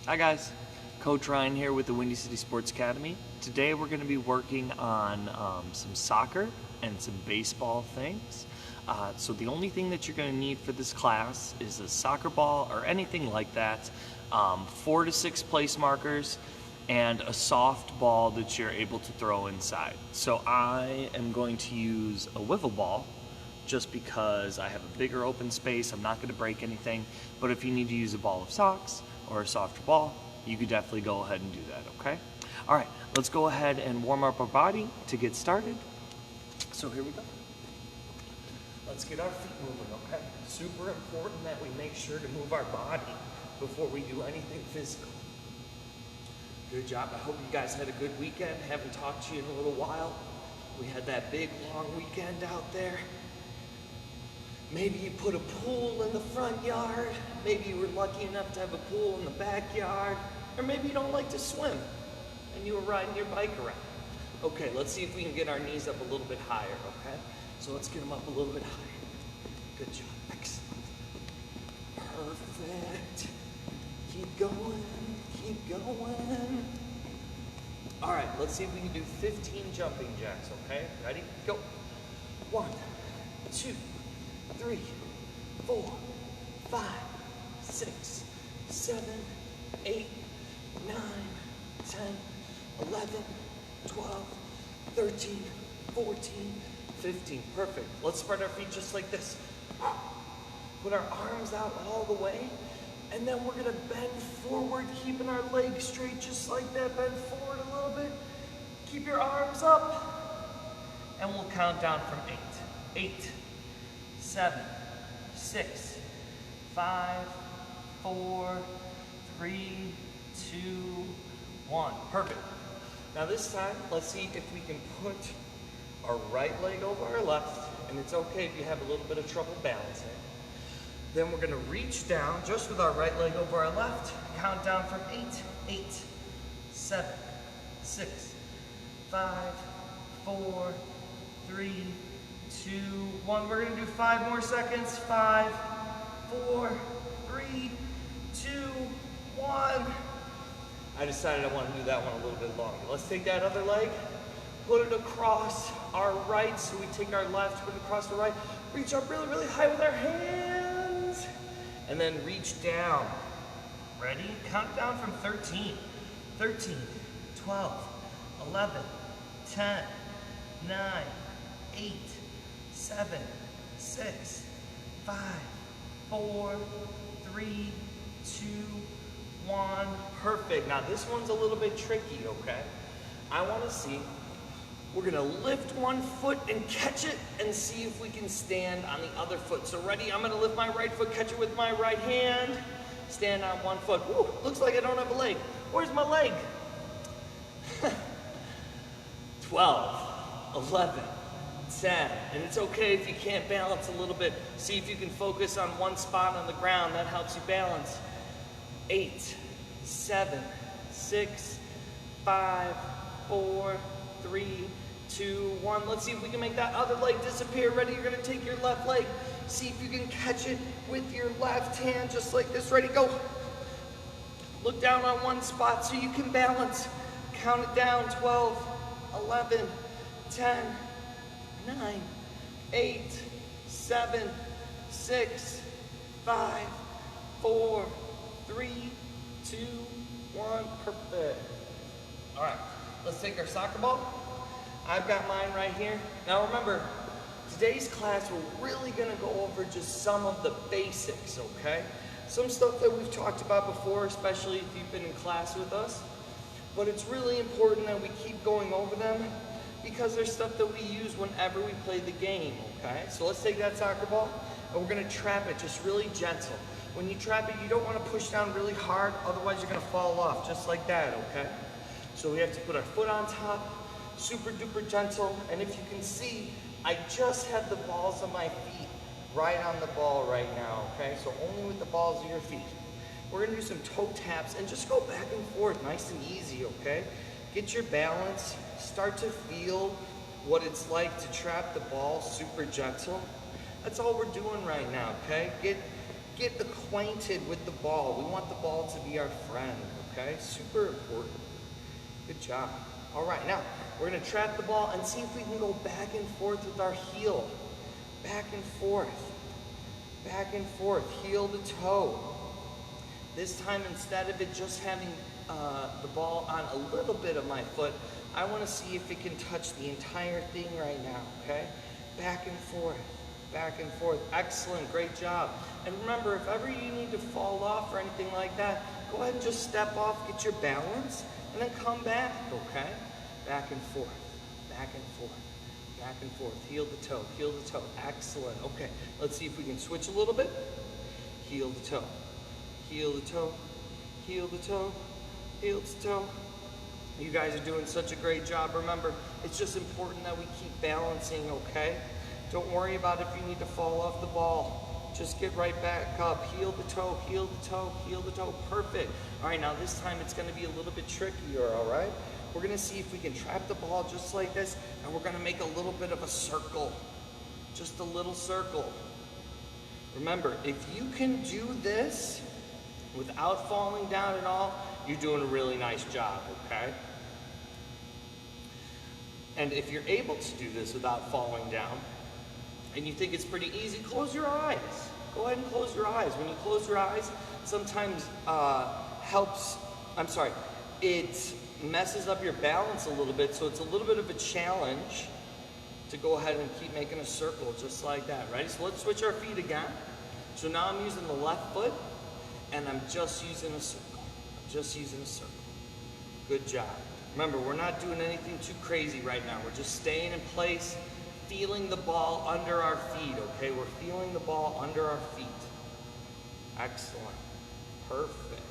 Hi guys, Coach Ryan here with the Windy City Sports Academy. Today we're going to be working on some soccer and some baseball things. So the only thing that you're going to need for this class is a soccer ball or anything like that, 4 to 6 place markers, and a soft ball that you're able to throw inside. So I am going to use a wiffle ball just because I have a bigger open space. I'm not going to break anything, but if you need to use a ball of socks or a softer ball, you could definitely go ahead and do that, okay? All right, let's go ahead and warm up our body to get started. So here we go. Let's get our feet moving, okay? Super important that we make sure to move our body before we do anything physical. Good job. I hope you guys had a good weekend. Haven't talked to you in a little while. We had that big, long weekend out there. Maybe you put a pool in the front yard. Maybe you were lucky enough to have a pool in the backyard. Or maybe you don't like to swim and you were riding your bike around. Okay, let's see if we can get our knees up a little bit higher, okay? So let's get them up a little bit higher. Good job, excellent. Perfect. Keep going, keep going. All right, let's see if we can do 15 jumping jacks, okay? Ready? Go. 1, 2, 3, 4, 5, 6, 7, 8, 9, 10, 11, 12, 13, 14, 15. Perfect. Let's spread our feet just like this. Put our arms out all the way, and then we're gonna bend forward, keeping our legs straight just like that. Bend forward a little bit. Keep your arms up, and we'll count down from 8. 8, 7, 6, 5, 4, 3, 2, 1. Perfect. Now this time, let's see if we can put our right leg over our left, and it's okay if you have a little bit of trouble balancing. Then we're gonna reach down just with our right leg over our left, count down from 8, 8, 7, 6, 5, 4, 3, 2, 1. We're gonna do 5 more seconds. 5, 4, 3, 2, 1. I decided I want to do that one a little bit longer. Let's take that other leg, put it across our right. So we take our left, put it across the right, reach up really, really high with our hands, and then reach down. Ready? Count down from 13. 13, 12, 11, 10, 9, 8, 7, 6, 5, 4, 3, 2, 1. Perfect. Now this one's a little bit tricky, okay? I want to see, we're going to lift one foot and catch it and see if we can stand on the other foot. So ready? I'm going to lift my right foot, catch it with my right hand, stand on one foot. Woo, looks like I don't have a leg. Where's my leg? 12, 11, 10, and it's okay if you can't balance a little bit. See if you can focus on one spot on the ground. That helps you balance. 8, 7, 6, 5, 4, 3, 2, 1. Let's see if we can make that other leg disappear. Ready? You're gonna take your left leg. See if you can catch it with your left hand, just like this. Ready? Go. Look down on one spot so you can balance. Count it down. 12, 11, 10, 9, 8, 7, 6, 5, 4, 3, 2, 1. Perfect. All right, let's take our soccer ball. I've got mine right here. Now remember, today's class, we're really gonna go over just some of the basics, okay? Some stuff that we've talked about before, especially if you've been in class with us. But it's really important that we keep going over them because there's stuff that we use whenever we play the game, okay? So let's take that soccer ball and we're gonna trap it just really gentle. When you trap it, you don't wanna push down really hard, otherwise you're gonna fall off, just like that, okay? So we have to put our foot on top, super duper gentle, and if you can see, I just have the balls of my feet right on the ball right now, okay? So only with the balls of your feet. We're gonna do some toe taps and just go back and forth, nice and easy, okay? Get your balance, start to feel what it's like to trap the ball super gentle. That's all we're doing right now, okay? get acquainted with the ball. We want the ball to be our friend, okay? Super important. Good job. All right, now we're gonna trap the ball and see if we can go back and forth with our heel. Back and forth, heel to toe. This time, instead of it just having the ball on a little bit of my foot, I wanna see if it can touch the entire thing right now, okay? Back and forth, excellent, great job. And remember, if ever you need to fall off or anything like that, go ahead and just step off, get your balance, and then come back, okay? Back and forth, heel to toe, excellent. Okay, let's see if we can switch a little bit. Heel to toe, heel to toe, heel to toe, heel to toe. You guys are doing such a great job. Remember, it's just important that we keep balancing, okay? Don't worry about if you need to fall off the ball. Just get right back up, heel to toe, heel to toe, heel to toe, perfect. All right, now this time it's gonna be a little bit trickier, all right? We're gonna see if we can trap the ball just like this, and we're gonna make a little bit of a circle, just a little circle. Remember, if you can do this without falling down at all, you're doing a really nice job, okay? And if you're able to do this without falling down, and you think it's pretty easy, close your eyes. Go ahead and close your eyes. When you close your eyes, sometimes it messes up your balance a little bit, so it's a little bit of a challenge to go ahead and keep making a circle just like that. Ready? So let's switch our feet again. So now I'm using the left foot, and I'm just using a circle. Good job. Remember, we're not doing anything too crazy right now. We're just staying in place, feeling the ball under our feet, okay? We're feeling the ball under our feet. Excellent. Perfect.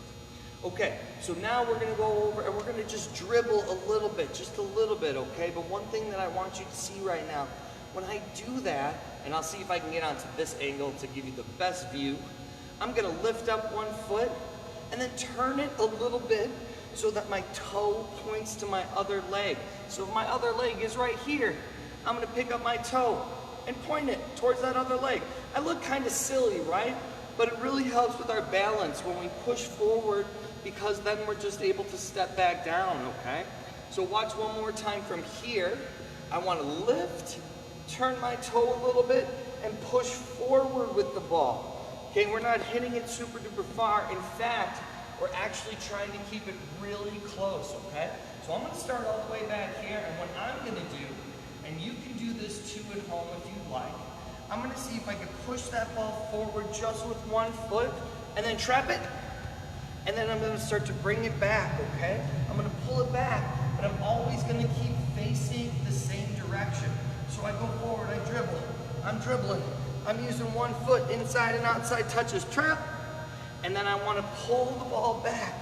Okay, so now we're gonna go over and we're gonna just dribble a little bit, just a little bit, okay? But one thing that I want you to see right now, when I do that, and I'll see if I can get onto this angle to give you the best view, I'm gonna lift up one foot and then turn it a little bit so that my toe points to my other leg. So if my other leg is right here, I'm gonna pick up my toe and point it towards that other leg. I look kind of silly, right? But it really helps with our balance when we push forward, because then we're just able to step back down, okay? So watch one more time from here. I wanna lift, turn my toe a little bit, and push forward with the ball. Okay, we're not hitting it super duper far. In fact, we're actually trying to keep it really close, okay? So I'm gonna start all the way back here, and what I'm gonna do, and you can do this too at home if you'd like, I'm gonna see if I can push that ball forward just with one foot, and then trap it, and then I'm gonna start to bring it back, okay? I'm gonna pull it back, but I'm always gonna keep facing the same direction. So I go forward, I dribble, I'm dribbling, I'm using one foot, inside and outside touches, trap, and then I wanna pull the ball back,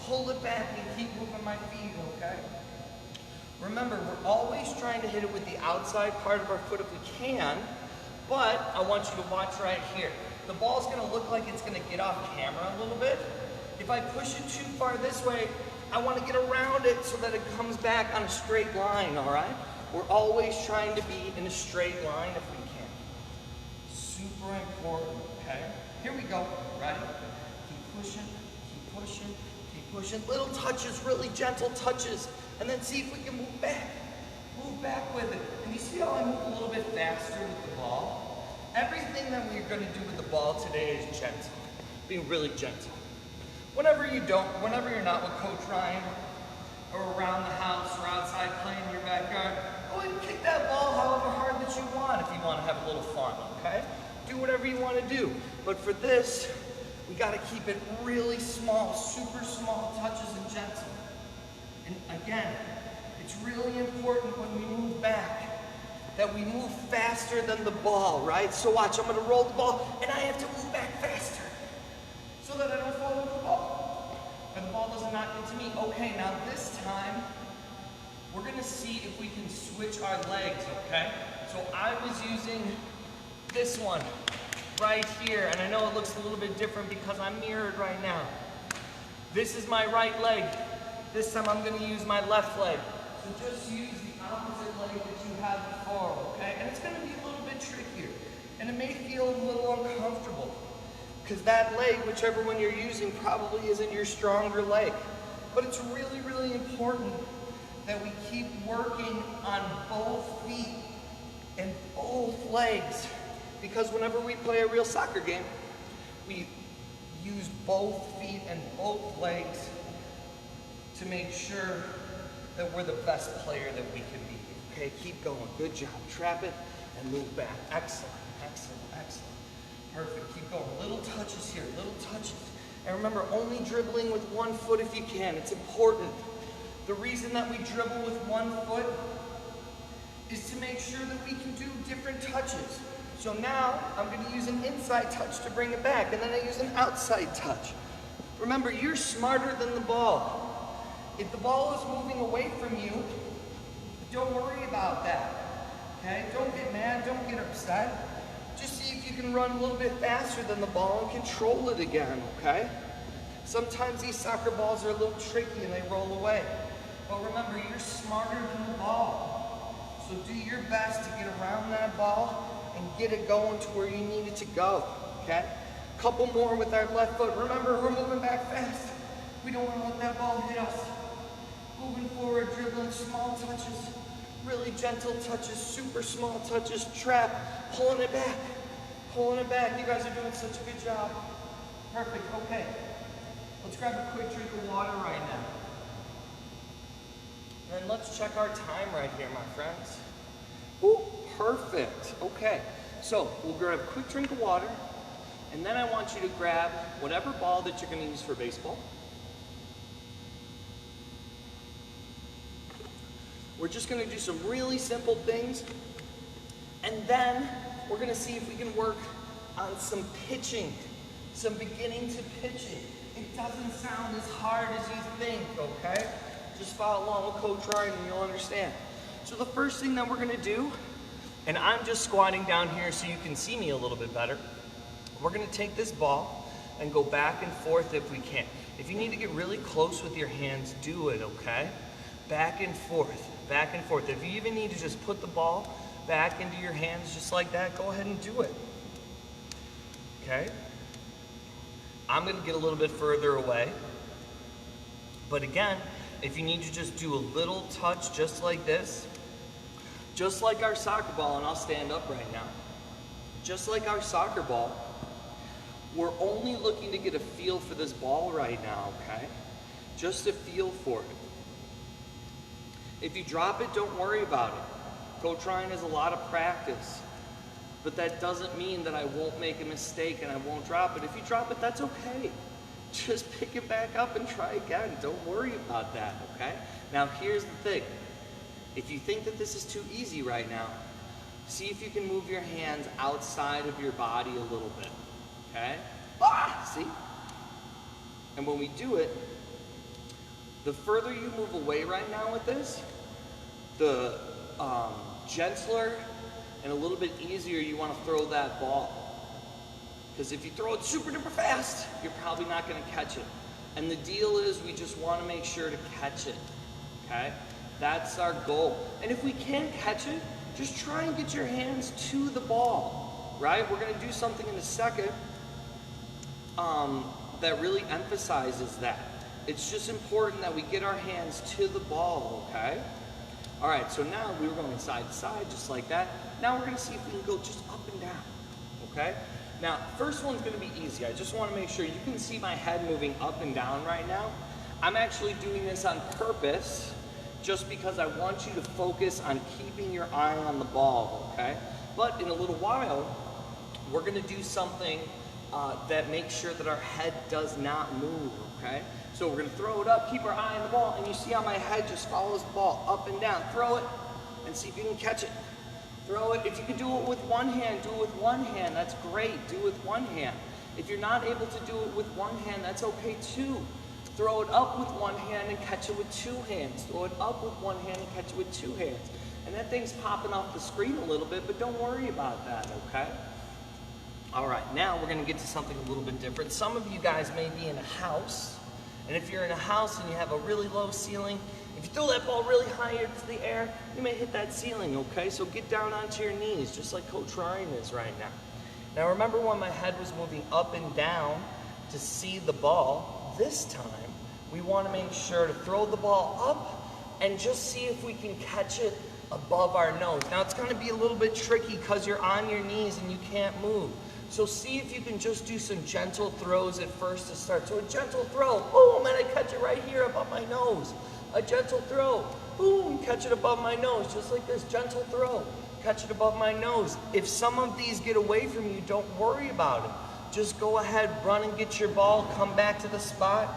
pull it back and keep moving my feet, okay? Remember, we're always trying to hit it with the outside part of our foot if we can, but I want you to watch right here. The ball's gonna look like it's gonna get off camera a little bit. If I push it too far this way, I wanna get around it so that it comes back on a straight line, all right? We're always trying to be in a straight line if we can. Super important, okay? Here we go, ready? Keep pushing, keep pushing, keep pushing. Little touches, really gentle touches, and then see if we can move back. Move back with it. And you see how I move a little bit faster with the ball? Everything that we're gonna do with the ball today is gentle, being really gentle. Whenever you're not with Coach Ryan, or around the house, or outside playing in your backyard, go ahead and kick that ball however hard that you want if you want to have a little fun, okay? Do whatever you want to do. But for this, we got to keep it really small, super small touches and gentle. And again, it's really important when we move back that we move faster than the ball, right? So watch, I'm going to roll the ball, and I have to move back faster so that I don't fall over the ball. And the ball doesn't knock into me. Okay, now this time, we're gonna see if we can switch our legs, okay? So I was using this one right here, and I know it looks a little bit different because I'm mirrored right now. This is my right leg. This time I'm gonna use my left leg. So just use the opposite leg that you had before, okay? And it's gonna be a little bit trickier, and it may feel a little uncomfortable. because that leg, whichever one you're using, probably isn't your stronger leg. But it's really, really important that we keep working on both feet and both legs, because whenever we play a real soccer game, we use both feet and both legs to make sure that we're the best player that we can be. Okay, keep going. Good job. Trap it and move back. Excellent, excellent, excellent. Perfect. Keep going. Little touches here, little touches. And remember, only dribbling with one foot if you can. It's important. The reason that we dribble with one foot is to make sure that we can do different touches. So now I'm going to use an inside touch to bring it back, and then I use an outside touch. Remember, you're smarter than the ball. If the ball is moving away from you, don't worry about that. Okay? Don't get mad, don't get upset. Just see if you can run a little bit faster than the ball and control it again, okay? Sometimes these soccer balls are a little tricky and they roll away. But remember, you're smarter than the ball. So do your best to get around that ball and get it going to where you need it to go, okay? Couple more with our left foot. Remember, we're moving back fast. We don't want to let that ball hit us. Moving forward, dribbling, small touches, really gentle touches, super small touches, trap, pulling it back, pulling it back. You guys are doing such a good job. Perfect, okay. Let's grab a quick drink of water right now. And let's check our time right here, my friends. Ooh, perfect. Okay, so we'll grab a quick drink of water, and then I want you to grab whatever ball that you're going to use for baseball. We're just going to do some really simple things, and then we're going to see if we can work on some pitching, some beginning to pitching. It doesn't sound as hard as you think, okay? Just follow along with Coach Ryan and you'll understand. So the first thing that we're going to do, and I'm just squatting down here so you can see me a little bit better, we're going to take this ball and go back and forth if we can. If you need to get really close with your hands, do it, okay? Back and forth, back and forth. If you even need to just put the ball back into your hands just like that, go ahead and do it, okay? I'm going to get a little bit further away, but again, if you need to just do a little touch just like this, just like our soccer ball, and I'll stand up right now, just like our soccer ball, we're only looking to get a feel for this ball right now, okay? Just a feel for it. If you drop it, don't worry about it. Coach Ryan has a lot of practice, but that doesn't mean that I won't make a mistake and I won't drop it. If you drop it, that's okay. Just pick it back up and try again. Don't worry about that, okay? Now here's the thing. If you think that this is too easy right now, see if you can move your hands outside of your body a little bit, okay? See? And when we do it, the further you move away right now with this, the gentler and a little bit easier you want to throw that ball. Because if you throw it super duper fast, you're probably not going to catch it. And the deal is we just want to make sure to catch it, okay? That's our goal. And if we can't catch it, just try and get your hands to the ball, right? We're going to do something in a second that really emphasizes that. It's just important that we get our hands to the ball, okay? All right, so now we were going side to side just like that. Now we're going to see if we can go just up and down, okay? Now, first one's going to be easy. I just want to make sure you can see my head moving up and down right now. I'm actually doing this on purpose just because I want you to focus on keeping your eye on the ball, okay? But in a little while, we're going to do something that makes sure that our head does not move, okay? So we're going to throw it up, keep our eye on the ball, and you see how my head just follows the ball up and down. Throw it and see if you can catch it. Throw it. If you can do it with one hand, do it with one hand. That's great. Do it with one hand. If you're not able to do it with one hand, that's okay too. Throw it up with one hand and catch it with two hands. Throw it up with one hand and catch it with two hands. And that thing's popping off the screen a little bit, but don't worry about that, okay? All right, now we're going to get to something a little bit different. Some of you guys may be in a house, and if you're in a house and you have a really low ceiling, if you throw that ball really high into the air, you may hit that ceiling, okay? So get down onto your knees, just like Coach Ryan is right now. Now remember when my head was moving up and down to see the ball? This time, we want to make sure to throw the ball up and just see if we can catch it above our nose. Now it's going to be a little bit tricky because you're on your knees and you can't move. So see if you can just do some gentle throws at first to start. So a gentle throw, boom, and I catch it right here above my nose. A gentle throw, boom, catch it above my nose, just like this, gentle throw, catch it above my nose. If some of these get away from you, don't worry about it. Just go ahead, run and get your ball, come back to the spot,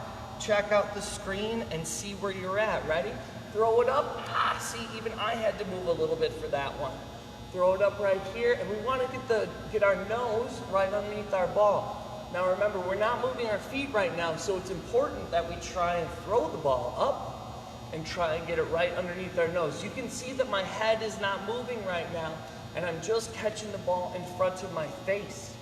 check out the screen and see where you're at. Ready? Throw it up. See, even I had to move a little bit for that one. Throw it up right here, and we want to get our nose right underneath our ball. Now remember, we're not moving our feet right now, so it's important that we try and throw the ball up and try and get it right underneath our nose. You can see that my head is not moving right now, and I'm just catching the ball in front of my face.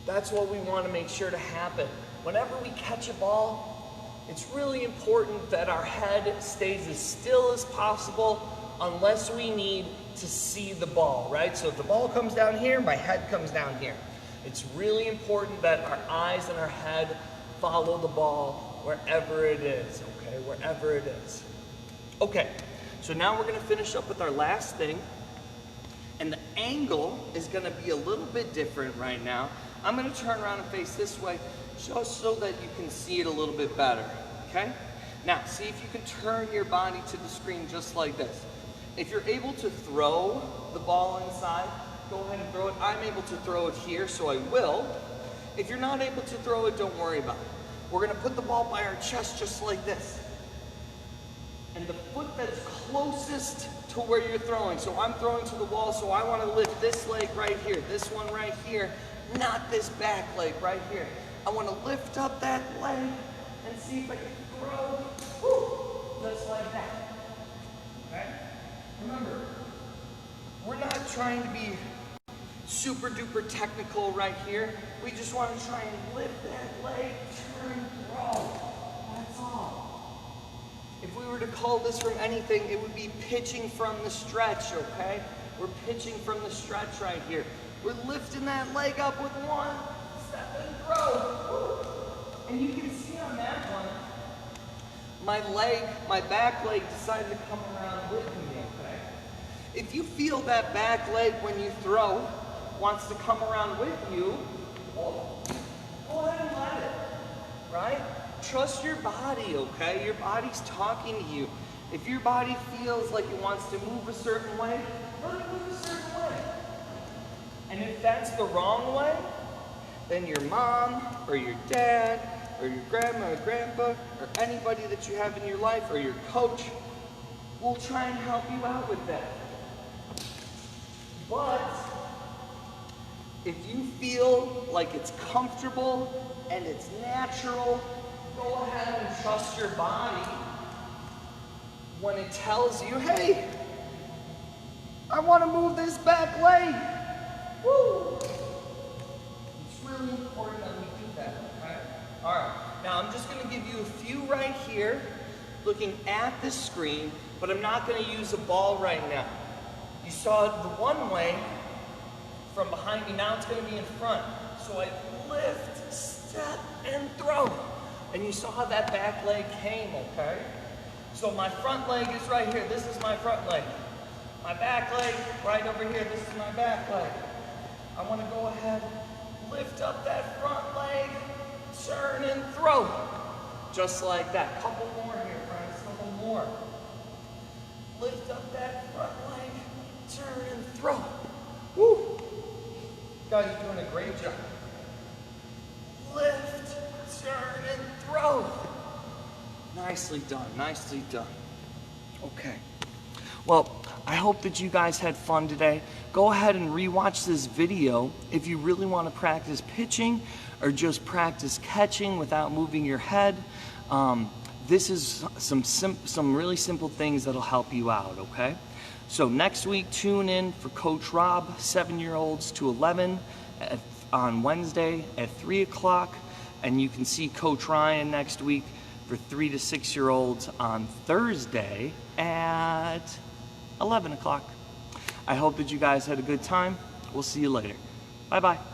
That's what we want to make sure to happen. Whenever we catch a ball, it's really important that our head stays as still as possible unless we need to see the ball, right? So if the ball comes down here, my head comes down here. It's really important that our eyes and our head follow the ball wherever it is, okay? Wherever it is. Okay, so now we're gonna finish up with our last thing, and the angle is gonna be a little bit different right now. I'm gonna turn around and face this way just so that you can see it a little bit better, okay? Now, see if you can turn your body to the screen just like this. If you're able to throw the ball inside, go ahead and throw it. I'm able to throw it here, so I will. If you're not able to throw it, don't worry about it. We're gonna put the ball by our chest just like this. And the foot that's closest to where you're throwing, so I'm throwing to the wall, so I wanna lift this leg right here, this one right here, not this back leg right here. I wanna lift up that leg and see if I can throw, just like that, okay? Remember, we're not trying to be super duper technical right here. We just want to try and lift that leg, turn, throw. That's all. If we were to call this from anything, it would be pitching from the stretch, okay? We're pitching from the stretch right here. We're lifting that leg up with one, step and throw. And you can see on that one, my back leg decided to come around with me, okay? If you feel that back leg when you throw wants to come around with you, well, go ahead and let it, right? Trust your body, okay? Your body's talking to you. If your body feels like it wants to move a certain way, let it move a certain way. And if that's the wrong way, then your mom or your dad or your grandma or grandpa or anybody that you have in your life or your coach will try and help you out with that. But if you feel like it's comfortable and it's natural, go ahead and trust your body when it tells you, hey, I want to move this back leg. Woo! It's really important that we do that, okay? All right, now I'm just going to give you a few right here, looking at this screen, but I'm not going to use a ball right now. You saw it the one way from behind me, now it's going to be in front. So I lift, step, and throw. And you saw how that back leg came, okay? So my front leg is right here. This is my front leg. My back leg right over here. This is my back leg. I want to go ahead, lift up that front leg, turn and throw. Just like that. Couple more here, friends. Couple more. Lift up that front leg, turn and throw. Woo! Guys, you're doing a great job. Lift, turn, and throw. Nicely done, nicely done. Okay. Well, I hope that you guys had fun today. Go ahead and rewatch this video if you really want to practice pitching or just practice catching without moving your head. This is some really simple things that'll help you out, okay? So next week, tune in for Coach Rob, 7-year-olds to 11, on Wednesday at 3 o'clock. And you can see Coach Ryan next week for 3 to 6-year-olds on Thursday at 11 o'clock. I hope that you guys had a good time. We'll see you later. Bye-bye.